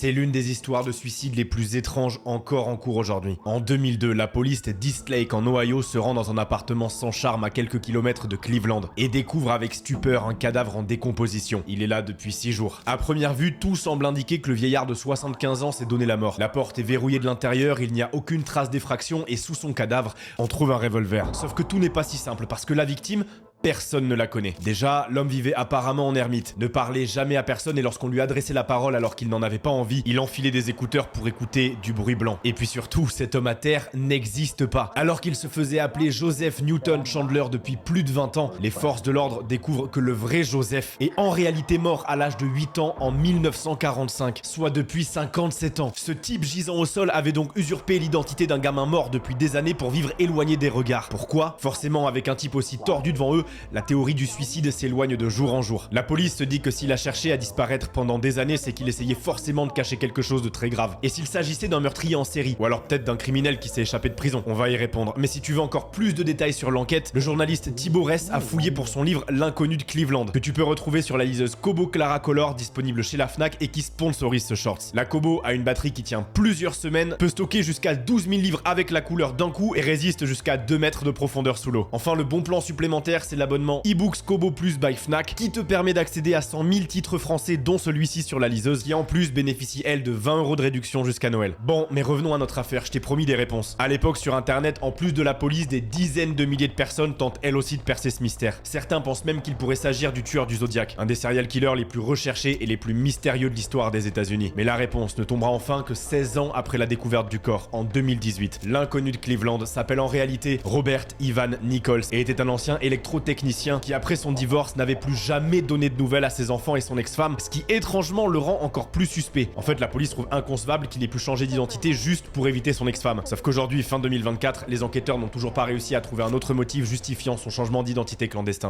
C'est l'une des histoires de suicide les plus étranges encore en cours aujourd'hui. En 2002, la police d'East Lake en Ohio se rend dans un appartement sans charme à quelques kilomètres de Cleveland et découvre avec stupeur un cadavre en décomposition. Il est là depuis 6 jours. À première vue, tout semble indiquer que le vieillard de 75 ans s'est donné la mort. La porte est verrouillée de l'intérieur, il n'y a aucune trace d'effraction et sous son cadavre, on trouve un revolver. Sauf que tout n'est pas si simple parce que la victime, personne ne la connaît. Déjà, l'homme vivait apparemment en ermite, ne parlait jamais à personne et lorsqu'on lui adressait la parole alors qu'il n'en avait pas envie, il enfilait des écouteurs pour écouter du bruit blanc. Et puis surtout, cet homme à terre n'existe pas. Alors qu'il se faisait appeler Joseph Newton Chandler depuis plus de 20 ans, les forces de l'ordre découvrent que le vrai Joseph est en réalité mort à l'âge de 8 ans en 1945, soit depuis 57 ans. Ce type gisant au sol avait donc usurpé l'identité d'un gamin mort depuis des années pour vivre éloigné des regards. Pourquoi? Forcément, avec un type aussi tordu devant eux, la théorie du suicide s'éloigne de jour en jour. La police se dit que s'il a cherché à disparaître pendant des années, c'est qu'il essayait forcément de cacher quelque chose de très grave. Et s'il s'agissait d'un meurtrier en série, ou alors peut-être d'un criminel qui s'est échappé de prison, on va y répondre. Mais si tu veux encore plus de détails sur l'enquête, le journaliste Thibaut Ress a fouillé pour son livre L'inconnu de Cleveland, que tu peux retrouver sur la liseuse Kobo Clara Color, disponible chez la Fnac et qui sponsorise ce shorts. La Kobo a une batterie qui tient plusieurs semaines, peut stocker jusqu'à 12 000 livres avec la couleur d'un coup et résiste jusqu'à 2 mètres de profondeur sous l'eau. Enfin, le bon plan supplémentaire, c'est l'abonnement eBooks Kobo Plus by Fnac qui te permet d'accéder à 100 000 titres français dont celui-ci sur la liseuse qui en plus bénéficie elle de 20 € de réduction jusqu'à Noël. Bon, mais revenons à notre affaire, je t'ai promis des réponses. À l'époque sur internet, en plus de la police, des dizaines de milliers de personnes tentent elles aussi de percer ce mystère. Certains pensent même qu'il pourrait s'agir du tueur du Zodiac, un des serial killers les plus recherchés et les plus mystérieux de l'histoire des États-Unis. Mais la réponse ne tombera enfin que 16 ans après la découverte du corps, en 2018. L'inconnu de Cleveland s'appelle en réalité Robert Ivan Nichols et était un ancien électrotechnicien qui après son divorce n'avait plus jamais donné de nouvelles à ses enfants et son ex-femme, ce qui étrangement le rend encore plus suspect. En fait, la police trouve inconcevable qu'il ait pu changer d'identité juste pour éviter son ex-femme. Sauf qu'aujourd'hui, fin 2024, les enquêteurs n'ont toujours pas réussi à trouver un autre motif justifiant son changement d'identité clandestin.